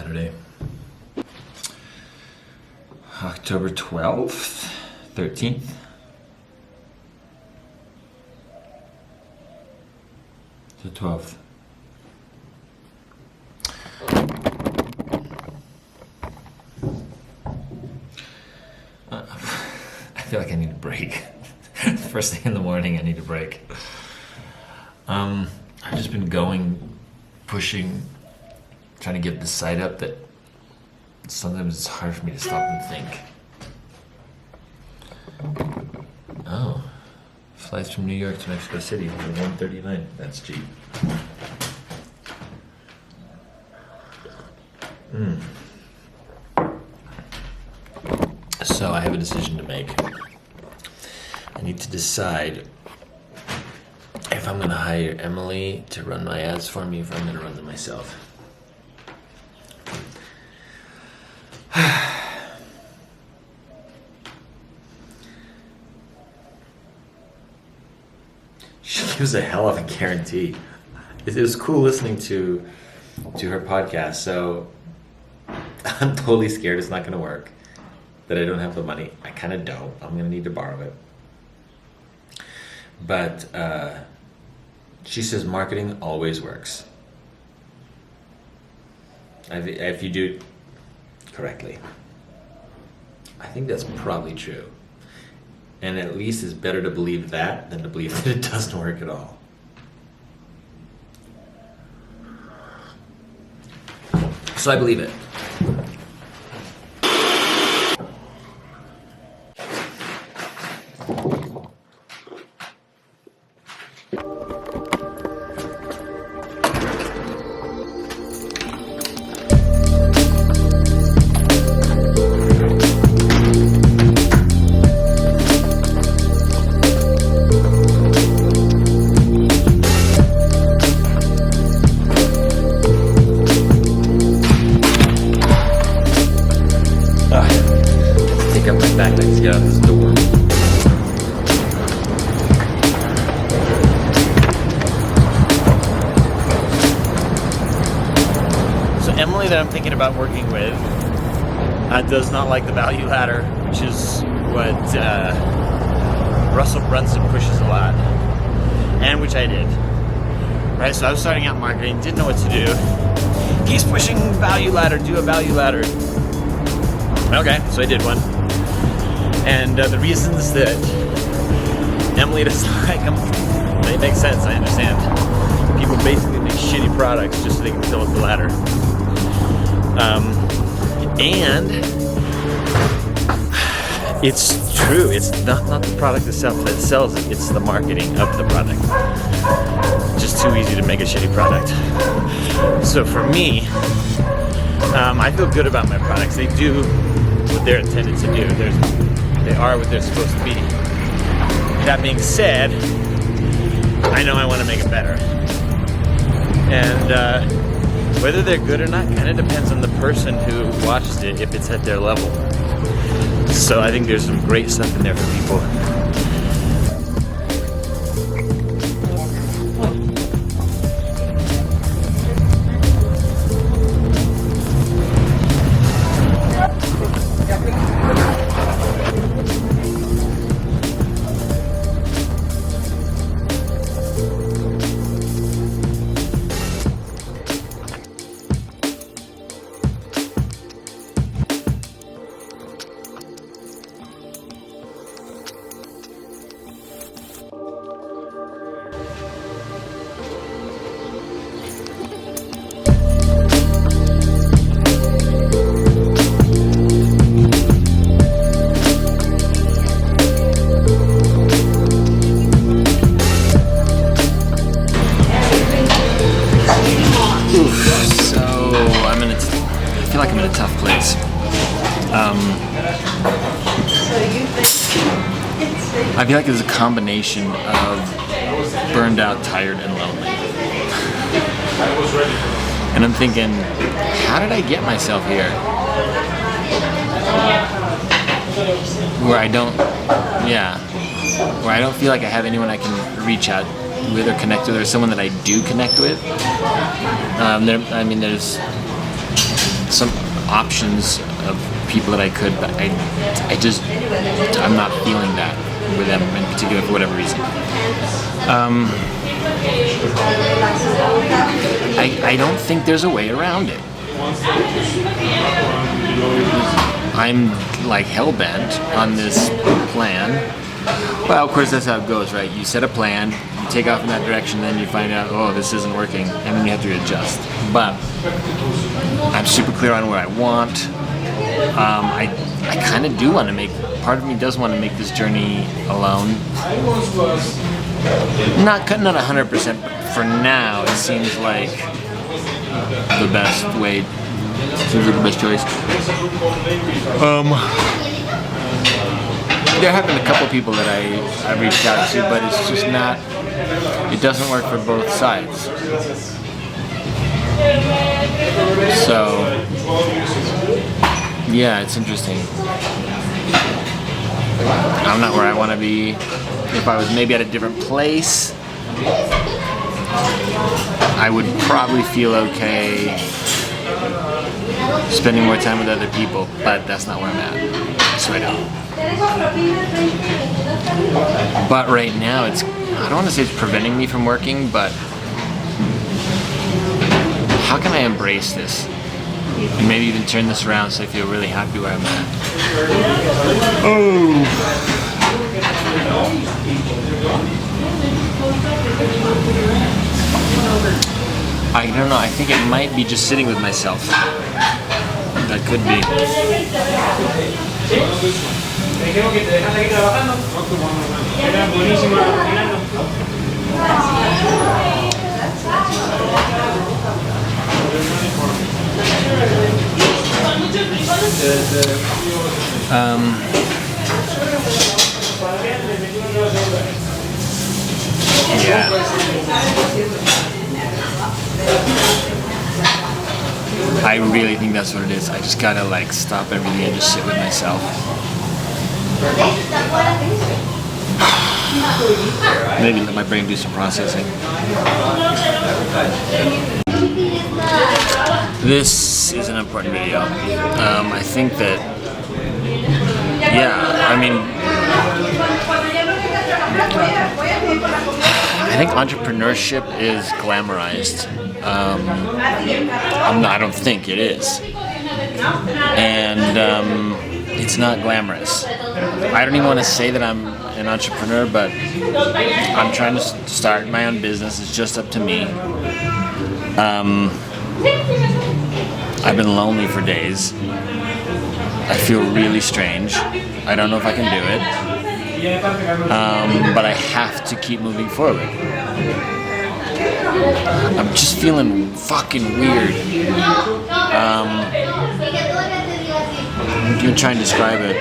Saturday, October 12th, 13th. The 12th. I feel like I need a break. First thing in the morning, I need a break. I've just been pushing, trying to get this site up that sometimes it's hard for me to stop and think. Oh, flights from New York to Mexico City for $139. That's cheap. So I have a decision to make. I need to decide if I'm going to hire Emily to run my ads for me, if I'm going to run them myself. She gives a hell of a guarantee. It was cool listening to her podcast, so I'm totally scared it's not going to work, that I don't have the money. I kind of don't. I'm going to need to borrow it. But she says marketing always works. If you do it correctly. I think that's probably true. And at least it's better to believe that than to believe that it doesn't work at all. So I believe it. Let's get out this door. So Emily that I'm thinking about working with does not like the value ladder, which is what Russell Brunson pushes a lot, and which I did. Right, so I was starting out marketing, didn't know what to do. He's pushing value ladder, do a value ladder. Okay, so I did one. And the reasons that Emily doesn't like them, they make sense, I understand. People basically make shitty products just so they can fill up the ladder. And it's true, it's not the product itself that sells it, it's the marketing of the product. Just too easy to make a shitty product. So for me, I feel good about my products. They do what they're intended to do. They are what they're supposed to be. That being said, I know I want to make it better. And whether they're good or not kind of depends on the person who watches it, if it's at their level. So I think there's some great stuff in there for people. I feel like it's a combination of burned out, tired, and lonely. And I'm thinking, how did I get myself here? Where I don't feel like I have anyone I can reach out with or connect with, or someone that I do connect with. There's some options of people that I could, but I'm not feeling that with them in particular for whatever reason. I don't think there's a way around it. I'm like hell-bent on this plan. Well, of course, that's how it goes, right? You set a plan, you take off in that direction, then you find out, oh, this isn't working, and then you have to adjust. But I'm super clear on what I want. I kind of do want to make, part of me does want to make this journey alone. Not 100%, but for now, it seems like the best way, seems like the best choice. There have been a couple people that I've reached out to, but it's just not, it doesn't work for both sides. So, yeah, it's interesting. I'm not where I want to be. If I was maybe at a different place, I would probably feel okay spending more time with other people, but that's not where I'm at. So I don't. But right now, I don't want to say it's preventing me from working, but how can I embrace this? And maybe even turn this around so I feel really happy where I'm at. Oh. I don't know, I think it might be just sitting with myself. That could be. Yeah. I really think that's what it is. I just gotta like stop everything and just sit with myself. Maybe let my brain do some processing. This is an important video. I think that, yeah, I mean, I think entrepreneurship is glamorized. I don't think it is. And it's not glamorous. I don't even want to say that I'm an entrepreneur, but I'm trying to start my own business. It's just up to me. I've been lonely for days. I feel really strange. I don't know if I can do it. But I have to keep moving forward. I'm just feeling fucking weird. I'm gonna try and describe it.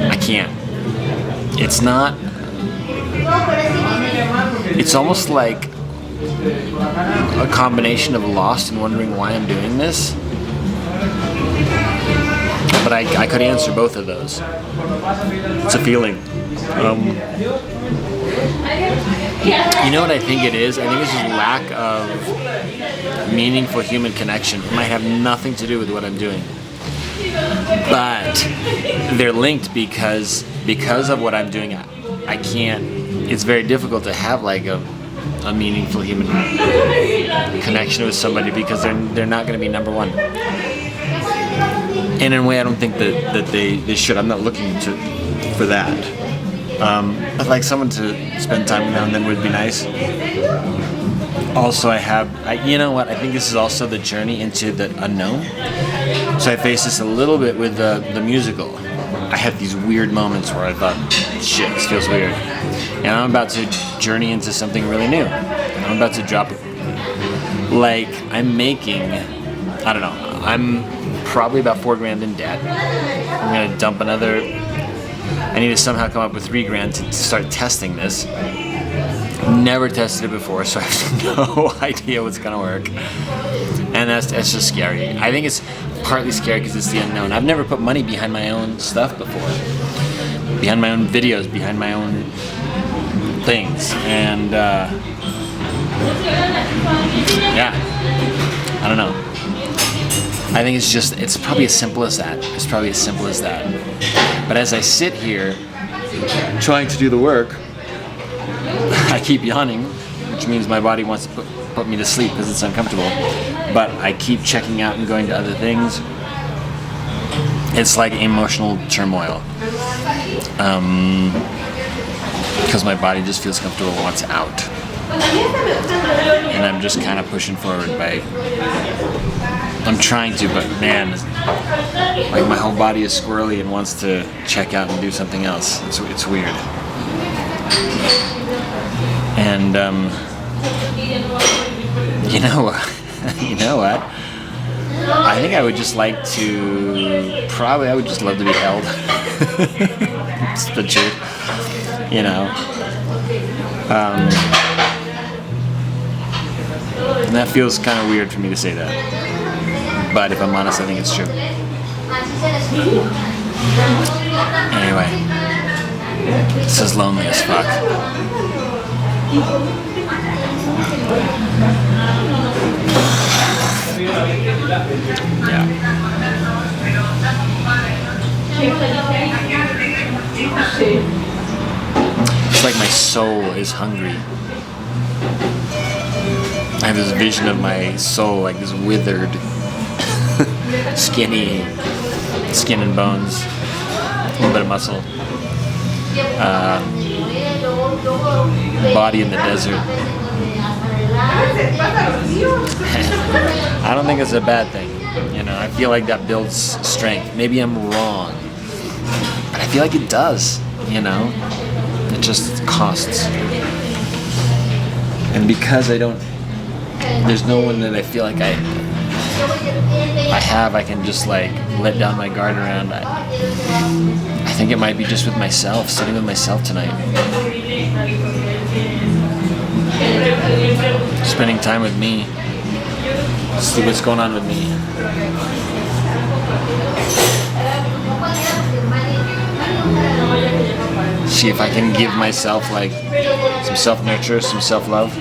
I can't. It's not. It's almost like a combination of lost and wondering why I'm doing this. But I could answer both of those. It's a feeling. You know what I think it is? I think it's just lack of meaningful human connection. It might have nothing to do with what I'm doing. But they're linked because of what I'm doing. I can't, it's very difficult to have like a meaningful human connection with somebody because they're not going to be number one. And in a way, I don't think that they should. I'm not looking for that. I'd like someone to spend time with now and then would be nice. Also, you know what? I think this is also the journey into the unknown. So I faced this a little bit with the musical. I had these weird moments where I thought, shit, this feels weird. And I'm about to journey into something really new. I'm about to drop, like, I'm making, I don't know, I'm probably about $4,000 in debt. I'm gonna dump another, I need to somehow come up with $3,000 to start testing this. Never tested it before, so I have no idea what's gonna work. And that's just scary. I think it's partly scary because it's the unknown. I've never put money behind my own stuff before. Behind my own videos, behind my own things, and yeah, I don't know. I think it's probably as simple as that. It's probably as simple as that. But as I sit here trying to do the work, I keep yawning, which means my body wants to put me to sleep because it's uncomfortable. But I keep checking out and going to other things. It's like emotional turmoil. Because my body just feels comfortable, wants out. And I'm just kind of pushing forward I'm trying to, but man, like my whole body is squirrely and wants to check out and do something else. It's weird. And you know what? I think I would just like to. Probably, I would just love to be held. It's the truth, you know. And that feels kind of weird for me to say that. But if I'm honest, I think it's true. Anyway, this is lonely as fuck. Yeah. It's like my soul is hungry. I have this vision of my soul, like this withered, skinny, skin and bones, a little bit of muscle, body in the desert. I don't think it's a bad thing, you know. I feel like that builds strength. Maybe I'm wrong, but I feel like it does, you know. It just costs. And because there's no one that I feel like I can just like let down my guard around. I think it might be just with myself, sitting with myself tonight. Spending time with me. See what's going on with me. See if I can give myself like some self-nurture, some self-love.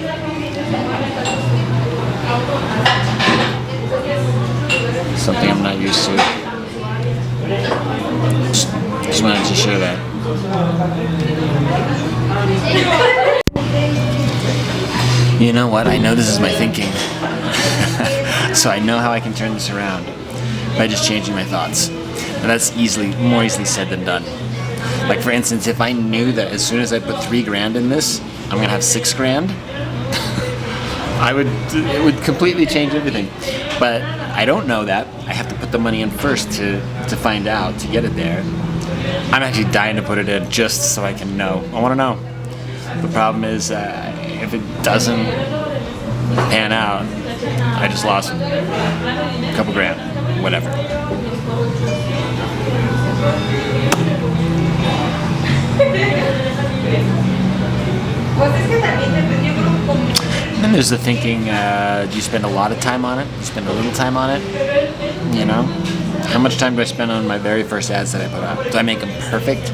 Something I'm not used to. Just wanted to share that. You know what? I know this is my thinking. So I know how I can turn this around by just changing my thoughts. And that's more easily said than done. Like for instance, if I knew that as soon as I put $3,000 in this, I'm gonna have $6,000, it would completely change everything. But I don't know that. I have to put the money in first to find out, to get it there. I'm actually dying to put it in just so I can know. I want to know. The problem is, if it doesn't pan out, I just lost a couple grand, whatever. And then there's the thinking, do you spend a lot of time on it? Do you spend a little time on it? You know? How much time do I spend on my very first ads that I put out? Do I make them perfect?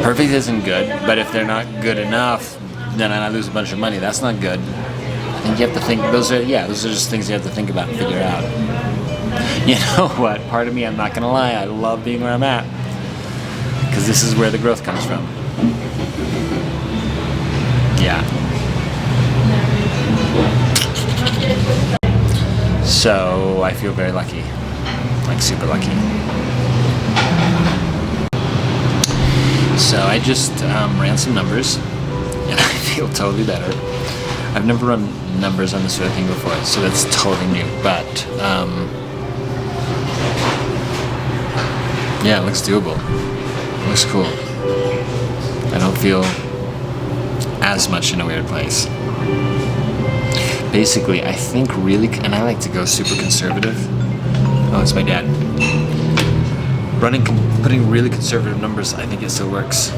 Perfect isn't good, but if they're not good enough, then I lose a bunch of money. That's not good. And you have to think, those are just things you have to think about and figure out. You know what? Part of me, I'm not gonna lie, I love being where I'm at. Because this is where the growth comes from. Yeah. So I feel very lucky, like super lucky. So I just ran some numbers, and I feel totally better. I've never run numbers on this sort of thing before, so that's totally new. But yeah, it looks doable. It looks cool. I don't feel as much in a weird place. Basically, I think really, and I like to go super conservative. Oh, it's my dad. Putting really conservative numbers, I think it still works.